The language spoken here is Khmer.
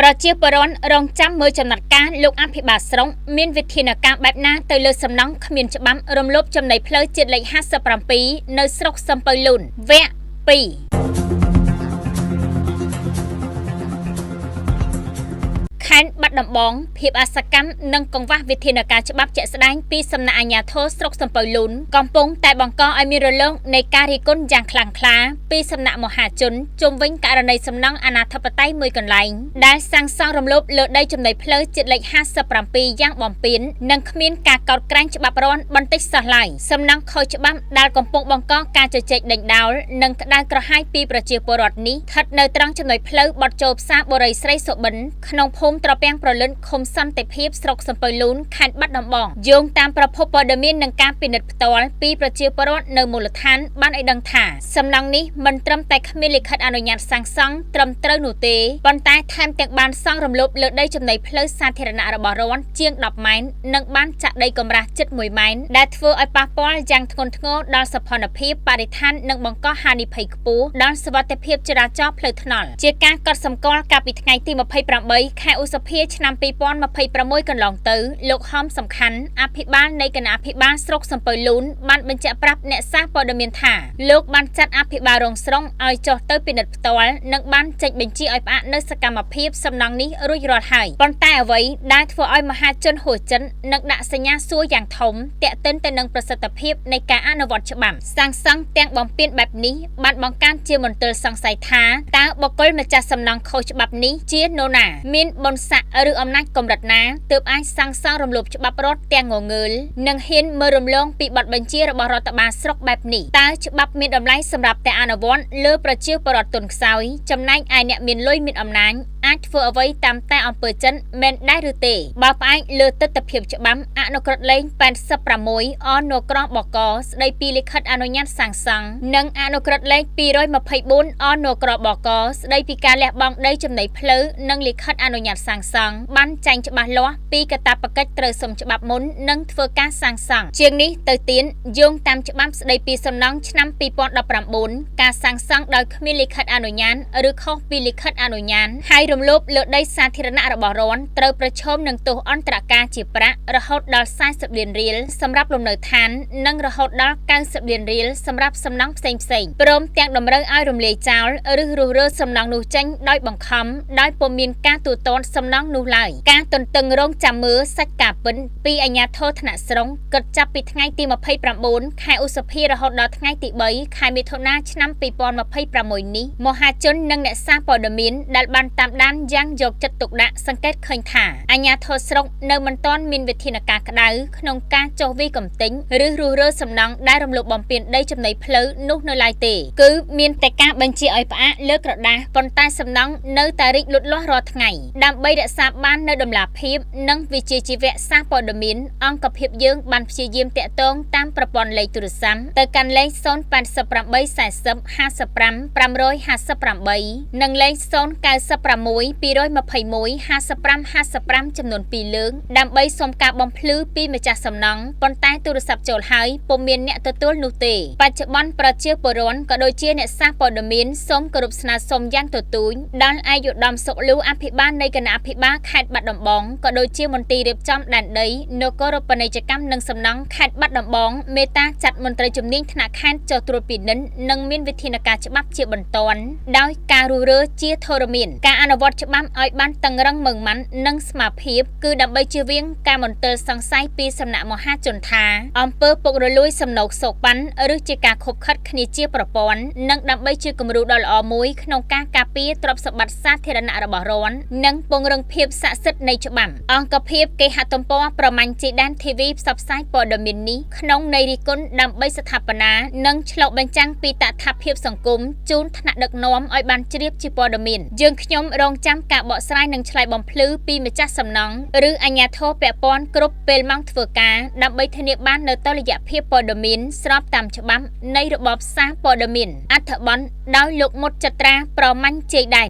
ប្រជាពលរដ្ឋរងចាំមើលចំណាត់ការលោកអភិបាលស្រុកមានវិធានការបែបណាទៅលើសំណង់គ្មានច្បាប់រំលោភចំណីផ្លូវជាតិលេខ57នៅស្រុកសំពៅលូនវគ្គ2ខេត្តបាត់ដំបងភាពអសកម្មនិងកង្វះវិធានការច្បាប់ជាក់ស្ដែងពីសំណាក់អាជ្ញាធរស្រុកសំពៅលូនកំពុងតែបង្កឲ្យមានរលកនៃការរិះគន់យ៉ាងខ្លាំងក្លាពីសំណាក់មហាជនជុំវិញករណីសំណង់អនាធិបតេយ្យមួយកន្លែងដែលសាងសង់រំលោភលើដីចំណីផ្លូវជាតិលេខ57យ៉ាងបំពេញនិងគ្មានការកោតក្រែងច្បាប់រាន់បន្តិចសោះឡើយសំណង់ខុសច្បាប់ដែលកំពុងបង្កការជជែកដេញដោលនិងក្តៅក្រហាយពីប្រជាពលរដ្ឋនេះស្ថិតនៅត្រង់ចំណុចផ្លូវបត់ចូលផ្សារបូរីស្រីសុបិនក្នុងភូមិត្រពាំងប្រលឹនឃុំសន្តិភាពស្រុកសំពៅលូនខេត្តបាត់ដំបងយោងតាមប្រភពព័ត៌មាននិងការពិនិត្យផ្ទាល់ពីប្រជាពលរដ្ឋនៅមូលដ្ឋានបានឲ្យដឹងថាសំណង់នេះមិនត្រឹមតែគ្មានលិខិតអនុញ្ញាតសាងសង់ត្រឹមត្រូវនោះទេប៉ុន្តែថែមទាំងបានសង់រំលោភលើដីចំណីផ្លូវសាធារណៈរបស់រដ្ឋជាង10ម៉ែននិងបានចាក់ដីកម្រាស់ជិត1ម៉ែនដែលធ្វើឲ្យប៉ះពាល់យ៉ាងធ្ងន់ធ្ងរដល់សោភ័ណភាពបរិស្ថាននិងបង្កហានិភ័យខ្ពស់ដល់សុវត្ថិភាពចរាចរណ៍ផ្លូវថ្នល់ជាការកត់សម្គាល់កាលពីថ្ងៃទី28ខែឧសភាឆ្នាំ2026កន្លងទៅលោកហំសំខាន់អភិបាលនៃគណៈអភិបាលស្រុកសំពៅលូនបានបញ្ជាក់ប្រាប់អ្នកសារព័ត៌មានថាលោកបានចាត់អភិបាលរងស្រុងឲ្យចុះទៅពិនិត្យផ្ទាល់និងបានចេញបញ្ជាឲ្យផ្អាកនៅសកម្មភាពសំណង់នេះរួចរាល់ហើយប៉ុន្តែអ្វីដែលធ្វើឲ្យមហាជនហួសចិននិងដាក់សញ្ញាសួរយ៉ាងធំទាក់ទិនទៅនឹងប្រសិទ្ធភាពនៃការអនុវត្តច្បាប់សាងសង់ទាំងបំពេញបែបនេះបានបង្កើនជាមន្ទិលសង្ស័យថាតើបុគ្គលម្ចាស់សំណង់ខុសច្បាប់នេះជានរណាមានបុណ្យស័ក្តិឬអំណាចកម្រិតណាទើបអាចសាងសង់រំលោភច្បាប់រដ្ឋទាំងងងើលនិងហ៊ានមើលរំលងពីបទបញ្ជារបស់រដ្ឋបាលស្រុកបែបនេះតើច្បាប់មានតម្លៃសម្រាប់តែអនុវត្តលើប្រជាពលរដ្ឋទុនខ្សោយចំណែកឯអ្នកមានលុយមានអំណាចអាចធ្វើអ្វីតាមតែអំពើចិនមែនដែរឬទេបើផ្អែកលើទស្សនវិជ្ជាច្បាប់អនុក្រឹត្យលេខ86អនក្របកស្ដីពីលិខិតអនុញ្ញាតសាងសង់និងអនុក្រឹត្យលេខ224អនក្របកស្ដីពីការលះបង់ដីចំណីផ្លូវនិងលិខិតអនុញ្ញាតសាងសង់បានចែងច្បាស់លាស់ពីកាតព្វកិច្ចត្រូវសុំច្បាប់មុននិងធ្វើការសាងសង់ជាងនេះទៅទៀតយោងតាមច្បាប់ស្ដីពីសំណង់ឆ្នាំ2019ការសាងសង់ដោយគ្មានលិខិតអនុញ្ញាតឬខុសពីលិខិតអនុញ្ញាតហើយរំលោភលើដីសាធារណៈរបស់រដ្ឋត្រូវប្រឈមនឹងទោសអន្តរការជាប្រាក់រហូតដល់40លានរៀលសម្រាប់លំនៅឋាននិងរហូតដល់90លានរៀលសម្រាប់សំណង់ផ្សេងៗព្រមទាំងតម្រូវឲ្យរំលាយចោលឬរុះរើសំណង់នោះចេញដោយបង្ខំដោយពុំមានការទូទាត់សំណង់នោះឡើយការទន្ទឹងរង់ចាំមើលសាច់ការពិនពីអាជ្ញាធរថ្នាក់ស្រុងគិតចាប់ពីថ្ងៃទី29ខែឧសភារហូតដល់ថ្ងៃទី3ខែមិថុនាឆ្នាំ2026នេះមហាជននិងអ្នកសារព័ត៌មានដែលបានតាមដានយ៉ាងយកចិត្តទុកដាក់សង្កេតឃើញថាអាជ្ញាធរស្រុកនៅមិនទាន់មានវិធានការក្តៅក្នុងការចុះវាយកំទេញឬរុះរើសំណង់ដែលរំលោភបំពានដីចំណីផ្លូវនោះនៅឡើយទេគឺមានតែការបញ្ជាឲ្យផ្អាកលើក្រដាសប៉ុន្តែសំណង់នៅតែរីកលូតលាស់រាល់ថ្ងៃដើម្បីរក្សាបាននូវតម្លាភាពនិងវិជ្ជាជីវៈសារព័ត៌មានអង្គភាពយើងបានព្យាយាមតាក់ទងតាមប្រព័ន្ធលេខទូរស័ព្ទទៅកាន់លេខ088 40 55 558និងលេខ096 221 55 55ចំនួន2លើកដើម្បីសុំការបំភ្លឺពីម្ចាស់សំណង់ប៉ុន្តែទូរស័ព្ទចូលហើយពុំមានអ្នកទទួលនោះទេបច្ចុប្បន្នប្រជាពលរដ្ឋក៏ដូចជាអ្នកសារព័ត៌មានសូមគោរពស្នើសុំយ៉ាងទទូចដល់ឯកឧត្តមសុខលូអភិបាលនៃគណៈអភិបាលខេត្តបាត់ដំបងក៏ដូចជាមន្ទីររៀបចំដែនដីនគរពាណិជ្ជកម្មនិងសំណង់ខេត្តបាត់ដំបងមេត្តាចាត់មន្ត្រីជំនាញថ្នាក់ខេត្តចុះត្រួតពិនិត្យនិងមានវិធានការច្បាប់ជាបន្ទាន់ដោយការរុះរើជាធរមានការអនុវត្តច្បាប់ឲ្យបានតឹងរឹងម៉ឺងម៉ាត់និងស្មារភាពគឺដើម្បីជៀសវាងការមន្ទិលសង្ស័យពីសំណាក់មហាជនថាអំពើពុករលួយសំណូកសោកប៉ាន់ឬជាការខົບខិតគ្នាជាប្រព័ន្ធនិងដើម្បីជាគំរូដ៏ល្អមួយក្នុងការការពារទ្រព្យសម្បត្តិសាធារណៈរបស់រដ្ឋនិងពង្រឹងភាពស័ក្តិសិទ្ធិនៃច្បាប់អង្គភាពគេហទំព័រប្រមាញ់ជីដានធីវីផ្សព្វផ្សាយព័ត៌មាននេះក្នុងន័យរិះគន់ដើម្បីស្ថាបនានិងឆ្លុះបញ្ចាំងពីតថភាពសង្គមជូនថ្នាក់ដឹកនាំឲ្យបានជ្រាបជាព័ត៌មានយើងខ្ញុំរងចាំការបកស្រាយនិងឆ្លើយបំភ្លឺពីម្ចាស់សំណង់ឬអាជ្ញាធរពាក់ព័ន្ធគ្រប់ពេលម៉ោងធ្វើការដើម្បីធានាបាននូវតុល្យភាពព័ត៌មានស្របតាមច្បាប់នៃរបបសារព័ត៌មានអត្ថបទដោយលោកមុតចត្រាប្រមាញ់ជ័យដែក